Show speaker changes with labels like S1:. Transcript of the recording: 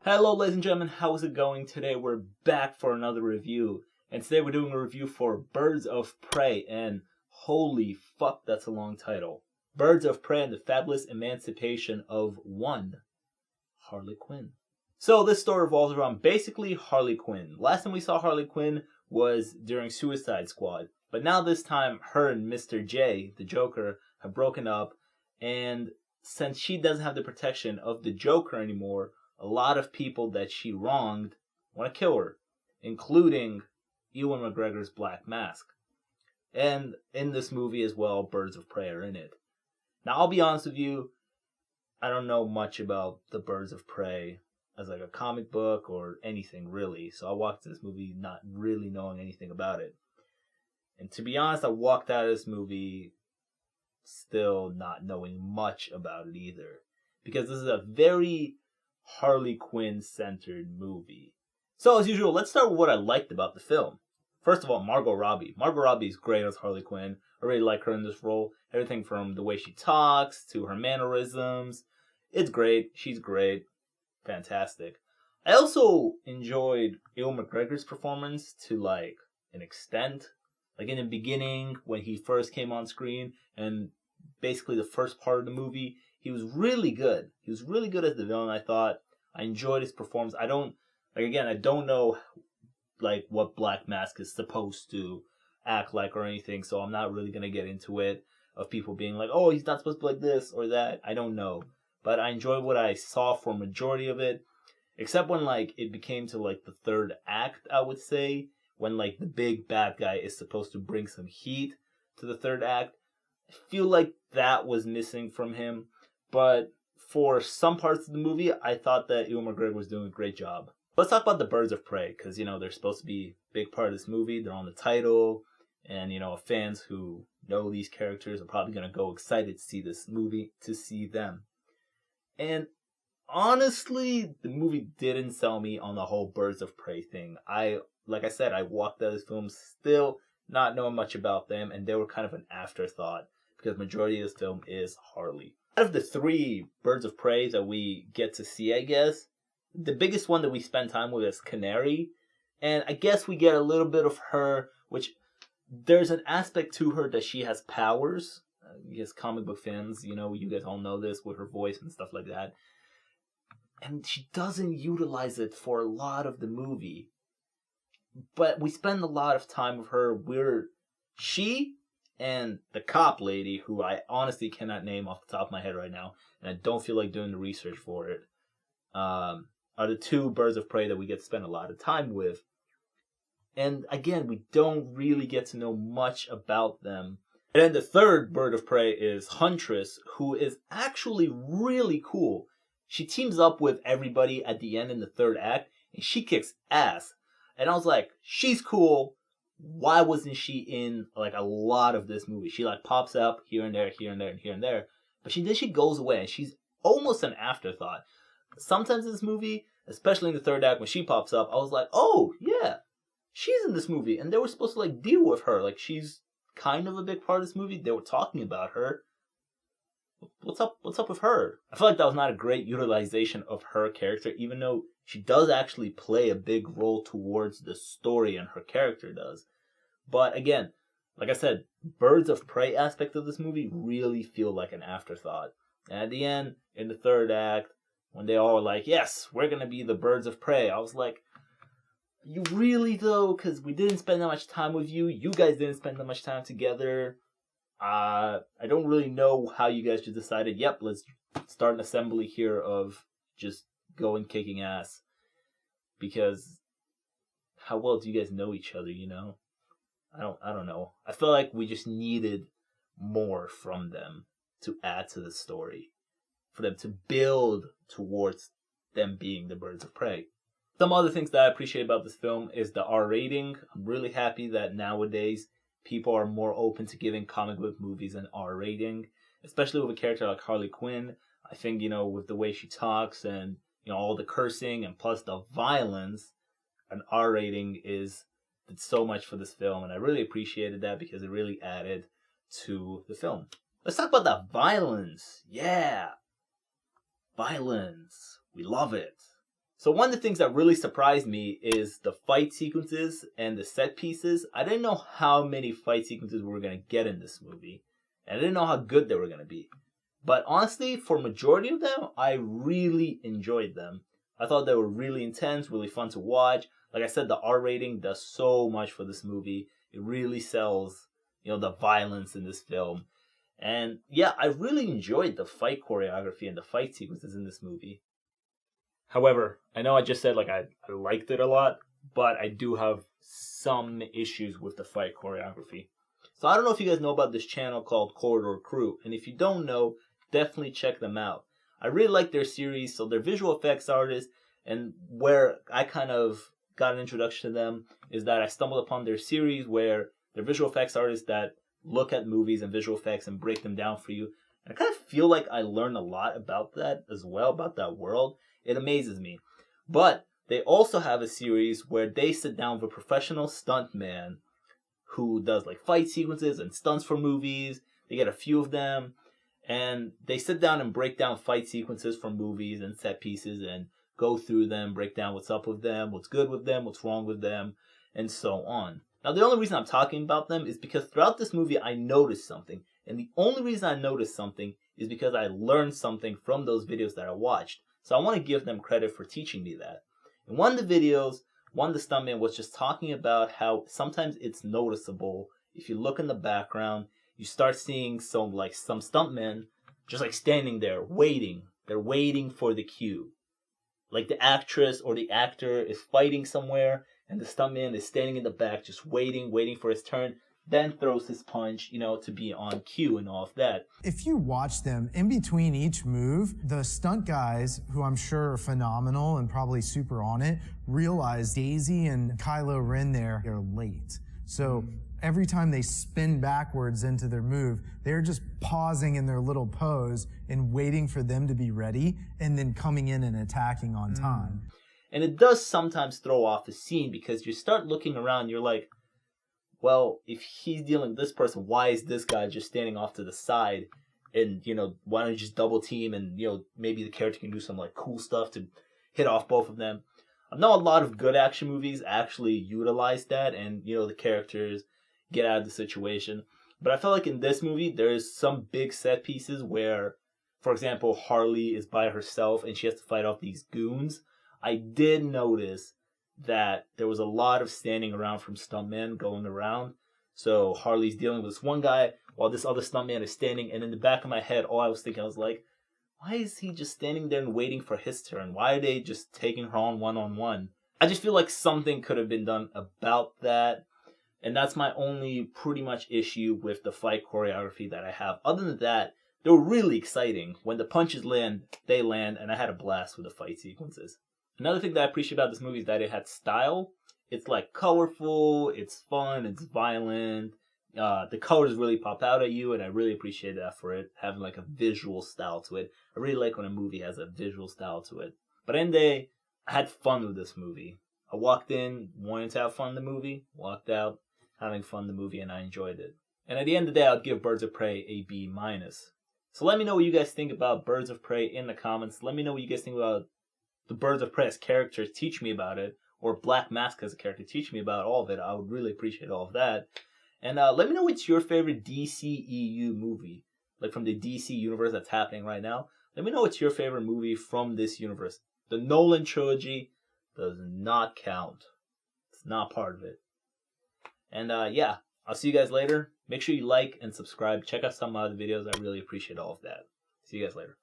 S1: Hello ladies and gentlemen, how's it going? Today we're back for another review. And today we're doing a review for Birds of Prey, and holy fuck, that's a long title. Birds of Prey and the Fabulous Emancipation of One, Harley Quinn. So this story revolves around basically Harley Quinn. Last time we saw Harley Quinn was during Suicide Squad. But now this time her and Mr. J, the Joker, have broken up, and since she doesn't have the protection of the Joker anymore, a lot of people that she wronged want to kill her, including Ewan McGregor's Black Mask. And in this movie as well, Birds of Prey are in it. Now, I'll be honest with you, I don't know much about the Birds of Prey as like a comic book or anything really, so I walked to this movie not really knowing anything about it. And to be honest, I walked out of this movie still not knowing much about it either, because this is a very Harley Quinn centered movie. So as usual, let's start with what I liked about the film. First of all, Margot Robbie. Margot Robbie is great as Harley Quinn. I really like her in this role. Everything from the way she talks to her mannerisms. It's great. She's great. Fantastic. I also enjoyed Ewan McGregor's performance to like an extent. Like in the beginning when he first came on screen and basically the first part of the movie, he was really good. He was really good as the villain, I thought. I enjoyed his performance. I don't know like what Black Mask is supposed to act like or anything, so I'm not really gonna get into it of people being like, oh, he's not supposed to be like this or that. I don't know. But I enjoyed what I saw for a majority of it. Except when like it became to like the third act, I would say, when like the big bad guy is supposed to bring some heat to the third act. I feel like that was missing from him. But for some parts of the movie, I thought that Ewan McGregor was doing a great job. Let's talk about the Birds of Prey, because, they're supposed to be a big part of this movie. They're on the title, and, fans who know these characters are probably going to go excited to see this movie, to see them. And honestly, the movie didn't sell me on the whole Birds of Prey thing. Like I said, I walked out of this film still not knowing much about them, and they were kind of an afterthought, because the majority of this film is Harley. Out of the three Birds of Prey that we get to see, I guess, the biggest one that we spend time with is Canary. And I guess we get a little bit of her, which there's an aspect to her that she has powers. I guess comic book fans, you guys all know this with her voice and stuff like that. And she doesn't utilize it for a lot of the movie. But we spend a lot of time with her where she and the cop lady, who I honestly cannot name off the top of my head right now, and I don't feel like doing the research for it, are the two Birds of Prey that we get to spend a lot of time with. And again, we don't really get to know much about them. And then the third Bird of Prey is Huntress, who is actually really cool. She teams up with everybody at the end in the third act, and she kicks ass. And I was like, she's cool. Why wasn't she in like a lot of this movie? She like pops up here and there, here and there, and here and there. But she goes away, and she's almost an afterthought. Sometimes in this movie, especially in the third act when she pops up, I was like, oh yeah, she's in this movie. And they were supposed to like deal with her. Like she's kind of a big part of this movie. They were talking about her. What's up with her? I feel like that was not a great utilization of her character, even though she does actually play a big role towards the story, and her character does. But again, like I said, Birds of Prey aspect of this movie really feel like an afterthought. And at the end, in the third act, when they all were like, yes, we're going to be the Birds of Prey, I was like, you really though? Because we didn't spend that much time with you. You guys didn't spend that much time together. I don't really know how you guys just decided, yep, let's start an assembly here of just going kicking ass. Because how well do you guys know each other, I don't know. I feel like we just needed more from them to add to the story. For them to build towards them being the Birds of Prey. Some other things that I appreciate about this film is the R rating. I'm really happy that nowadays people are more open to giving comic book movies an R rating, especially with a character like Harley Quinn. I think, with the way she talks and, all the cursing and plus the violence, an R rating did so much for this film. And I really appreciated that because it really added to the film. Let's talk about the violence. Yeah. Violence. We love it. So one of the things that really surprised me is the fight sequences and the set pieces. I didn't know how many fight sequences we were going to get in this movie. And I didn't know how good they were going to be. But honestly, for majority of them, I really enjoyed them. I thought they were really intense, really fun to watch. Like I said, the R rating does so much for this movie. It really sells, the violence in this film. And yeah, I really enjoyed the fight choreography and the fight sequences in this movie. However, I know I just said I liked it a lot, but I do have some issues with the fight choreography. So I don't know if you guys know about this channel called Corridor Crew, and if you don't know, definitely check them out. I really like their series, so they're visual effects artists, and where I kind of got an introduction to them is that I stumbled upon their series where they're visual effects artists that look at movies and visual effects and break them down for you. And I kind of feel like I learned a lot about that as well, about that world. It amazes me. But they also have a series where they sit down with a professional stuntman who does fight sequences and stunts for movies. They get a few of them, and they sit down and break down fight sequences from movies and set pieces and go through them, break down what's up with them, what's good with them, what's wrong with them, and so on. Now, the only reason I'm talking about them is because throughout this movie, I noticed something. And the only reason I noticed something is because I learned something from those videos that I watched. So I want to give them credit for teaching me that. In one of the videos, one of the stuntmen was just talking about how sometimes it's noticeable. If you look in the background, you start seeing some stuntmen just standing there waiting. They're waiting for the cue. Like the actress or the actor is fighting somewhere, and the stuntman is standing in the back just waiting for his turn, then throws his punch, to be on cue and all of that.
S2: If you watch them, in between each move, the stunt guys, who I'm sure are phenomenal and probably super on it, realize Daisy and Kylo Ren there are late. So every time they spin backwards into their move, they're just pausing in their little pose and waiting for them to be ready and then coming in and attacking on time.
S1: And it does sometimes throw off the scene because you start looking around, you're like, well, if he's dealing with this person, why is this guy just standing off to the side? And, why don't you just double team and, maybe the character can do some cool stuff to hit off both of them. I know a lot of good action movies actually utilize that and, the characters get out of the situation. But I felt like in this movie, there's some big set pieces where, for example, Harley is by herself and she has to fight off these goons. I did notice that there was a lot of standing around from stuntmen going around. So Harley's dealing with this one guy while this other stuntman is standing. And in the back of my head, all I was thinking, I was like, why is he just standing there and waiting for his turn? Why are they just taking her on one-on-one? I just feel like something could have been done about that. And that's my only pretty much issue with the fight choreography that I have. Other than that, they were really exciting. When the punches land, they land, and I had a blast with the fight sequences. Another thing that I appreciate about this movie is that it had style. It's colorful, it's fun, it's violent. The colors really pop out at you, and I really appreciate that for it having a visual style to it. I really like when a movie has a visual style to it. But in the day, I had fun with this movie. I walked in wanting to have fun in the movie, walked out having fun in the movie, and I enjoyed it. And at the end of the day, I'll give Birds of Prey a B-. So let me know what you guys think about Birds of Prey in the comments. Let me know what you guys think about the Birds of Prey as characters. Teach me about it. Or Black Mask as a character. Teach me about all of it. I would really appreciate all of that. And let me know what's your favorite DCEU movie. From the DC universe that's happening right now. Let me know what's your favorite movie from this universe. The Nolan trilogy does not count. It's not part of it. And yeah, I'll see you guys later. Make sure you like and subscribe. Check out some of the videos. I really appreciate all of that. See you guys later.